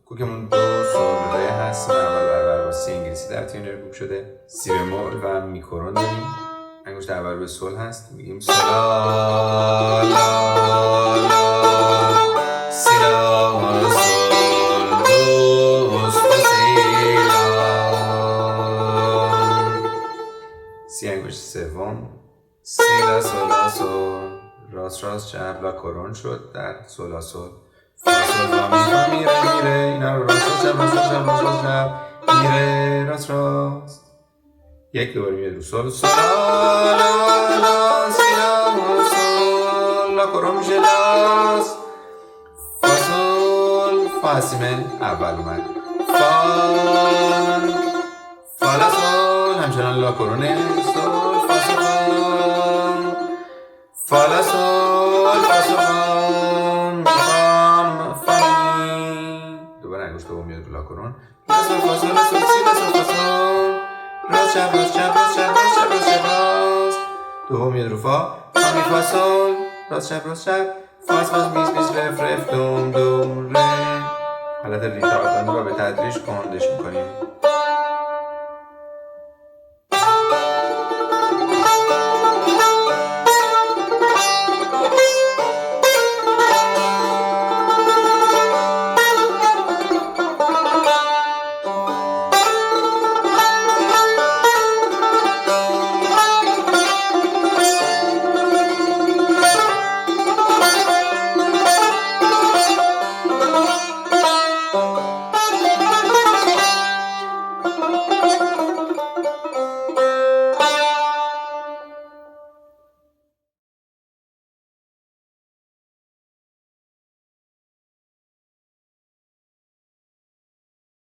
کوکمون دو سول ره هست، اول برابر با سی انگلیسی در تیونر گوب شده. سی بمول و میکرون داریم. انگشت اول به سول هست، میگیم سول لا لا سی لا سول دو سی لا. سی انگشت سوم سی لا سول لا سول، راست راست چپ لا کرون شد در سول لا سول. فا سول فا می فا میره میره، اینا رو راست راست چپ راست راست چپ راست راست چپ میره راست راست. یک دوباره میاد رو سول سول لا لا لا سی لا سول لا کرون میشه لاس. فا سول فا هستیم اول اومد فا لا سول همچنان لا کرونه سول فا سول فا لا سول فا سول می فا فا می. دوباره انگشت دوم میاد رو لا کرون لا سول فا سول لا سول سی لا سول فا سول راست چپ راست چپ راست چپ راست چپ راست چپ راست. دوم میاد رو فا فا می فا سول راست چپ راست چپ فاس فاس میز میز رف رف دوم دوم ره. حالت ریتاردانی رو به تدریج کندش میکنیم.